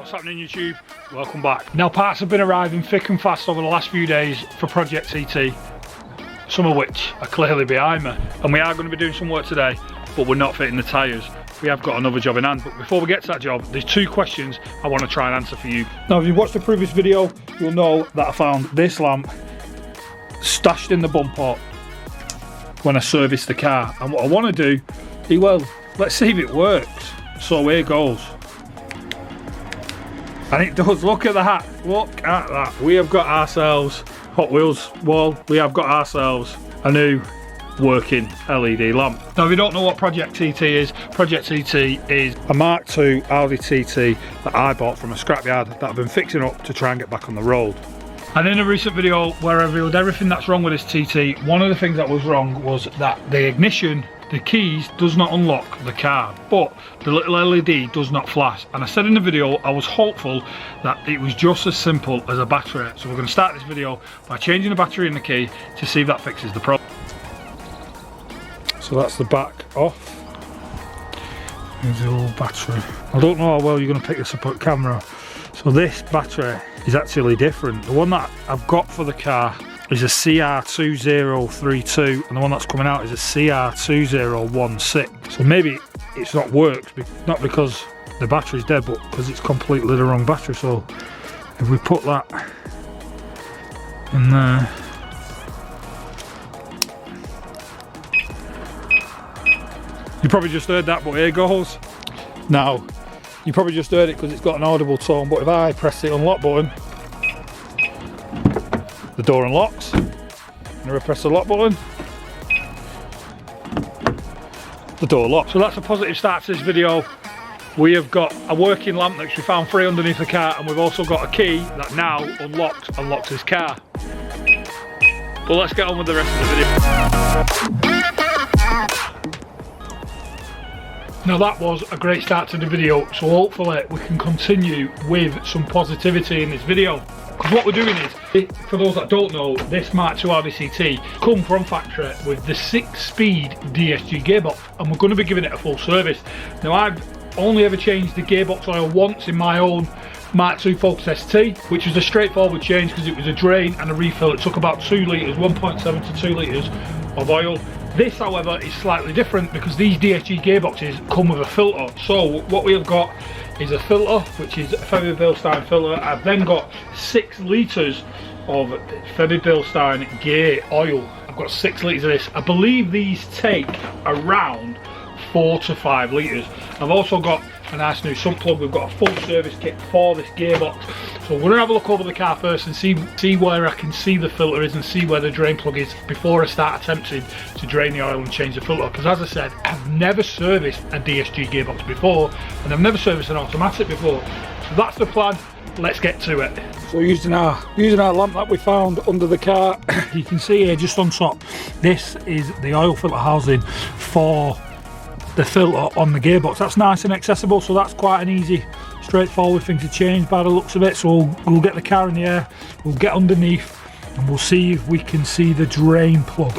What's happening YouTube? Welcome back. Now parts have been arriving thick and fast over the last few days for Project TT, some of which are clearly behind me. And we are going to be doing some work today, but we're not fitting the tyres. We have got another job in hand, but before we get to that job, there's two questions I want to try and answer for you. Now if you've watched the previous video, you'll know that I found this lamp stashed in the bumper when I serviced the car. And what I want to do is, well, let's see if it works. So here goes. And it does, look at that, look at that. We have got ourselves, Hot Wheels wall, we have got ourselves a new working LED lamp. Now if you don't know what Project TT is a Mark II Audi TT that I bought from a scrapyard that I've been fixing up to try and get back on the road. And in a recent video where I revealed everything that's wrong with this TT, one of the things that was wrong was that the ignition, the keys, does not unlock the car, but the little LED does not flash. And I said in the video I was hopeful that it was just as simple as a battery. So we're going to start this video by changing the battery in the key to see if that fixes the problem. So that's the back off. Here's the old battery. I don't know how well you're going to pick this up on camera. So this battery is actually different. The one that I've got for the car is a CR2032 and the one that's coming out is a CR2016. So maybe it's not worked, not because the battery's dead, but because it's completely the wrong battery. So if we put that in there, you probably just heard that, but here goes. Now you probably just heard it because it's got an audible tone, but if I press the unlock button, the door unlocks. And if I press the lock button, the door locks. So that's a positive start to this video. We have got a working lamp that we found free underneath the car, and we've also got a key that now unlocks this car. But let's get on with the rest of the video. Now that was a great start to the video, so hopefully we can continue with some positivity in this video. Because what we're doing is, for those that don't know, this Mark II Audi TT come from factory with the 6-speed DSG gearbox, and we're going to be giving it a full service. Now I've only ever changed the gearbox oil once in my own Mark II Focus ST, which was a straightforward change because it was a drain and a refill. It took about 2 litres, 1.7 to 2 litres of oil. This, however, is slightly different because these DSG gearboxes come with a filter. So what we have got is a filter, which is a Febby-Bilstein filter. I've then got 6 litres of Febby-Bilstein gear oil. I've got 6 litres of this. I believe these take around 4 to 5 litres. I've also got a nice new sump plug. We've got a full service kit for this gearbox. So we're going to have a look over the car first and see where I can see the filter is and see where the drain plug is before I start attempting to drain the oil and change the filter. Because as I said, I've never serviced a DSG gearbox before, and I've never serviced an automatic before. So that's the plan. Let's get to it. So using our lamp that we found under the car, you can see here just on top, this is the oil filter housing for the filter on the gearbox. That's nice and accessible, so that's quite an easy, straightforward thing to change by the looks of it. So we'll get the car in the air, we'll get underneath, and we'll see if we can see the drain plug.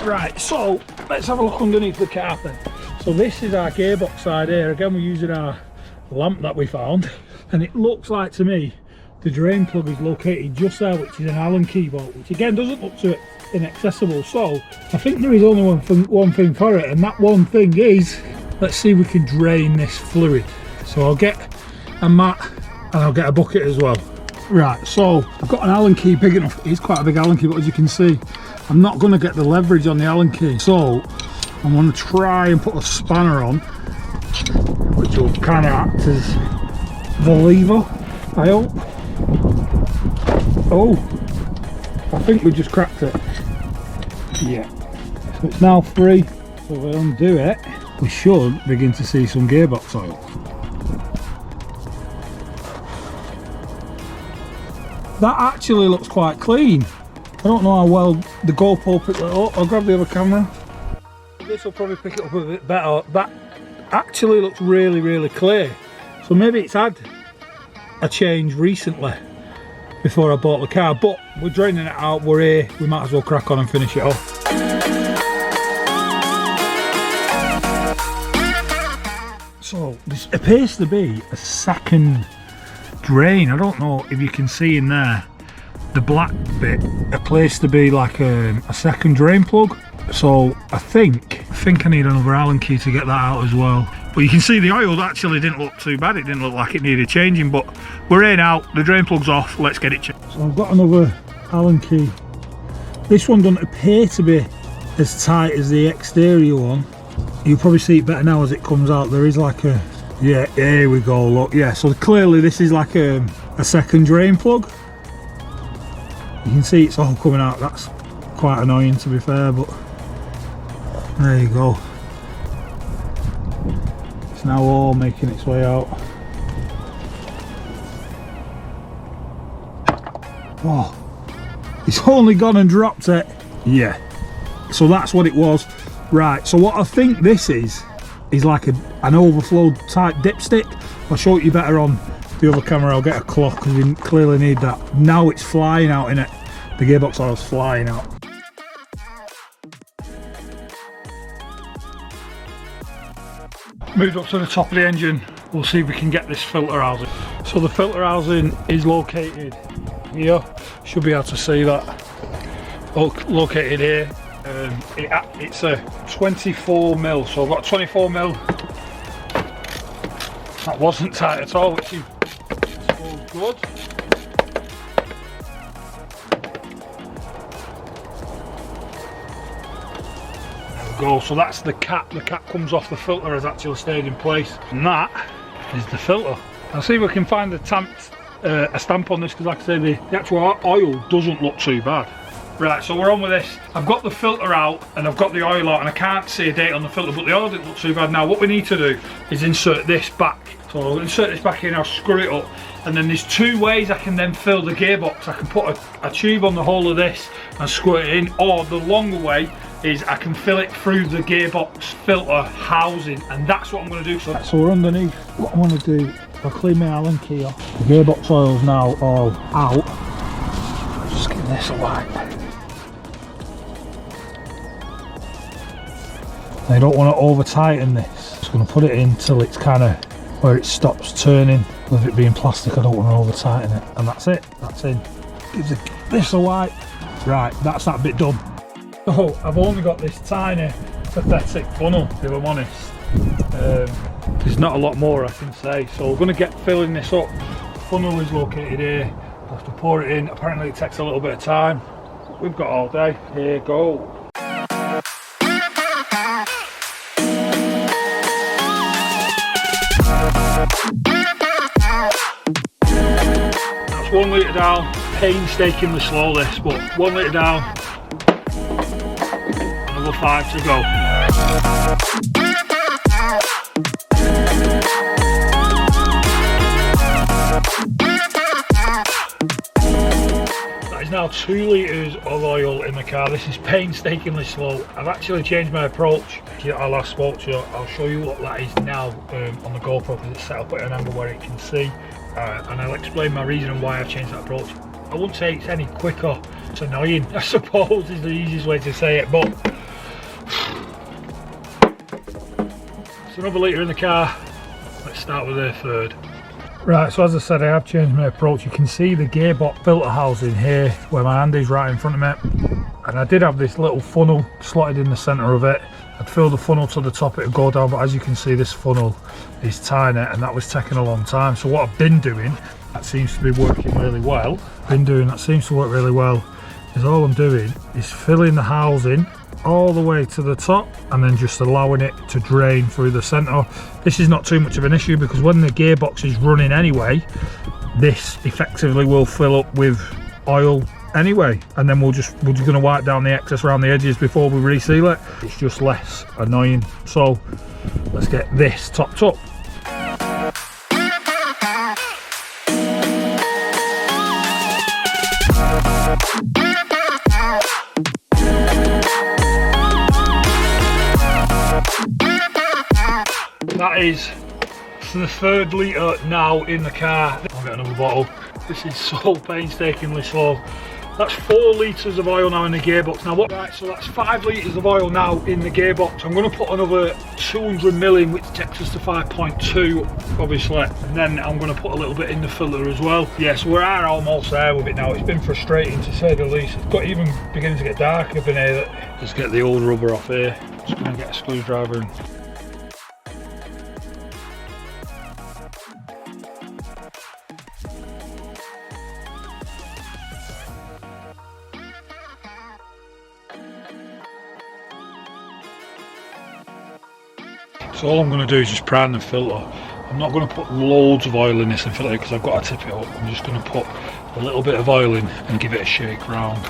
Right, so let's have a look underneath the car then. So this is our gearbox side here. Again, we're using our lamp that we found, and it looks like to me the drain plug is located just there, which is an Allen key bolt, which again doesn't look too inaccessible. So I think there is only one thing for it, and that one thing is, let's see if we can drain this fluid. So I'll get a mat and I'll get a bucket as well. Right, so I've got an Allen key big enough. It is quite a big Allen key, but as you can see, I'm not going to get the leverage on the Allen key, so I'm going to try and put a spanner on, which will kind of act as the lever, I hope. Oh, I think we just cracked it. Yeah, so it's now free. So if I undo it, we should begin to see some gearbox oil. That actually looks quite clean. I don't know how well the GoPro picked it up. I'll grab the other camera. This will probably pick it up a bit better. That actually looks really, really clear. So maybe it's had a change recently. before I bought the car, but we're draining it out, we're here, we might as well crack on and finish it off. So this appears to be a second drain. I don't know if you can see in there, the black bit appears to be like a second drain plug. So I think I need another Allen key to get that out as well. But you can see the oil actually didn't look too bad. It didn't look like it needed changing, but we're in now, the drain plug's off, let's get it checked. So I've got another Allen key. This one doesn't appear to be as tight as the exterior one. You'll probably see it better now as it comes out. There is like a, yeah, here we go, look, yeah. So clearly this is like a second drain plug. You can see it's all coming out. That's quite annoying to be fair, but there you go. It's now all making its way out. Oh, it's only gone and dropped it. Yeah, so that's what it was. Right, so what I think this is like an overflow type dipstick. I'll show it you better on the other camera. I'll get a cloth because you clearly need that. Now it's flying out in it. The gearbox oil's flying out. Moved up to the top of the engine. We'll see if we can get this filter housing. So the filter housing is located here. Should be able to see that. Located here. It's a 24mm, so I've got 24mm. That wasn't tight at all, which is good. There we go, so that's the cap. The cap comes off, the filter has actually stayed in place. And that is the filter. I'll see if we can find a stamp on this, because like I say, the actual oil doesn't look too bad. Right, so we're on with this. I've got the filter out and I've got the oil out, and I can't see a date on the filter, but the oil didn't look too bad. Now what we need to do is insert this back. So I'll insert this back in, I'll screw it up, and then there's two ways I can then fill the gearbox. I can put a tube on the whole of this and screw it in, or the longer way is I can fill it through the gearbox filter housing, and that's what I'm going to do. So we're underneath. What I want to do, I'll clean my Allen key off. The gearbox oil's now all out. Just give this a wipe. I don't want to over tighten this. Just going to put it in till it's kind of where it stops turning. With it being plastic, I don't want to over tighten it. And that's it, that's in. Gives this a wipe. Right, that's that bit done. So I've only got this tiny pathetic funnel, if I'm honest. There's not a lot more I can say. So we're going to get filling this up. The funnel is located here. I'll have to pour it in. Apparently it takes a little bit of time. We've got all day. Here go. That's 1 litre down, painstakingly slow this, but 1 litre down, another 5 to go. That is now 2 litres of oil in the car. This is painstakingly slow. I've actually changed my approach. I last spoke to you. I'll show you what that is now on the GoPro, because it's set up at an angle where it can see, and I'll explain my reason why I've changed that approach. I wouldn't say it's any quicker. It's annoying, I suppose, is the easiest way to say it, but it's another litre in the car. Let's start with a third. Right, so as I said, I have changed my approach. You can see the gearbox filter housing here, where my hand is right in front of me. And I did have this little funnel slotted in the centre of it. I'd fill the funnel to the top, it would go down, but as you can see, this funnel is tiny, and that was taking a long time. So what I've been doing, that seems to be working really well, is all I'm doing is filling the housing all the way to the top, and then just allowing it to drain through the centre. This is not too much of an issue, because when the gearbox is running anyway, this effectively will fill up with oil anyway, and then we're just going to wipe down the excess around the edges before we reseal it. It's just less annoying. So let's get this topped up. That is the 3rd litre now in the car. I'll get another bottle. This is so painstakingly slow. That's 4 litres of oil now in the gearbox. Now what? Right, so that's 5 litres of oil now in the gearbox. I'm going to put another 200 ml in, which takes us to 5.2, obviously. And then I'm going to put a little bit in the filter as well. Yeah, so we are almost there with it now. It's been frustrating to say the least. It's got even beginning to get dark up in here. Just get the old rubber off here. Just going to get a screwdriver and so all I'm going to do is just prime the filter. I'm not going to put loads of oil in this and filter because I've got to tip it up. I'm just going to put a little bit of oil in and give it a shake round.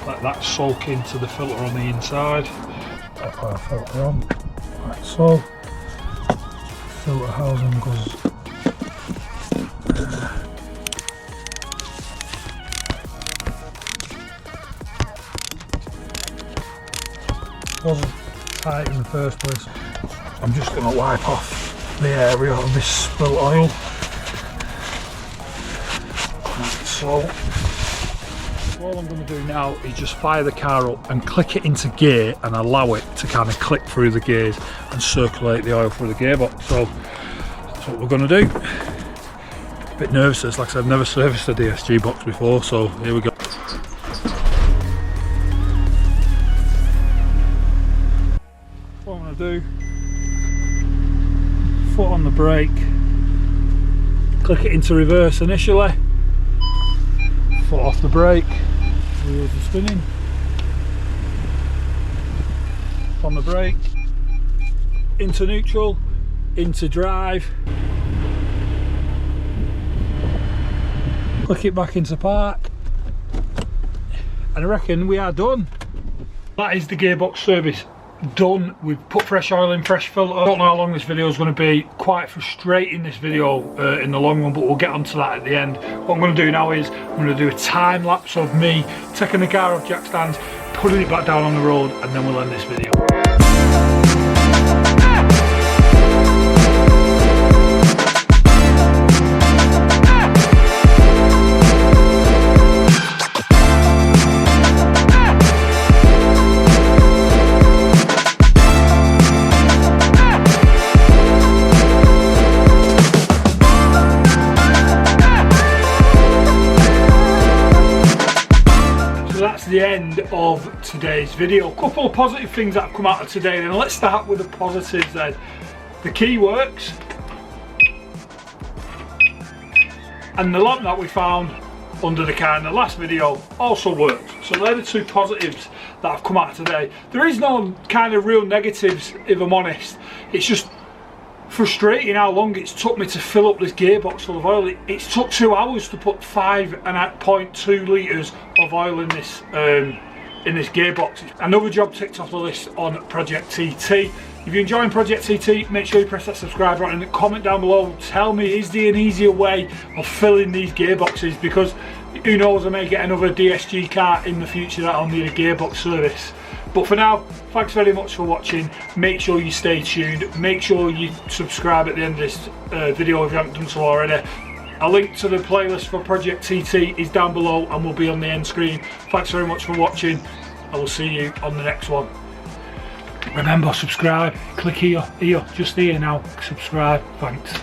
Let that soak into the filter on the inside. Put our filter on, like so. Filter housing goes wasn't tight in the first place. I'm just going to wipe off the area of this spilt oil. So all I'm going to do now is just fire the car up and click it into gear and allow it to kind of click through the gears and circulate the oil through the gearbox. So that's what we're going to do. A bit nervous, like I said, I've never serviced a DSG box before, so here we go. What I'm going to do, foot on the brake, click it into reverse initially, foot off the brake, wheels are spinning, on the brake, into neutral, into drive, click it back into park, and I reckon we are done. That is the gearbox service done. We've put fresh oil in, fresh filter. I don't know how long this video is going to be. Quite frustrating, this video in the long run, but we'll get onto that at the end. What I'm going to do now is I'm going to do a time lapse of me taking the car off jack stands, putting it back down on the road, and then we'll end this video. The end of today's video. A couple of positive things that have come out of today, then let's start with the positives then. The key works and the lamp that we found under the car in the last video also worked. So they're the two positives that have come out of today. There is no kind of real negatives, if I'm honest. It's just frustrating how long it's took me to fill up this gearbox full of oil. It's took 2 hours to put 5.2 litres of oil in this gearbox. Another job ticked off the list on Project TT. If you're enjoying Project TT, make sure you press that subscribe button and comment down below. Tell me, is there an easier way of filling these gearboxes? Because who knows, I may get another DSG car in the future that'll need a gearbox service. But for now, thanks very much for watching. Make sure you stay tuned. Make sure you subscribe at the end of this video if you haven't done so already. A link to the playlist for Project TT is down below and will be on the end screen. Thanks very much for watching. I will see you on the next one. Remember, subscribe. Click here, just here now. Subscribe. Thanks.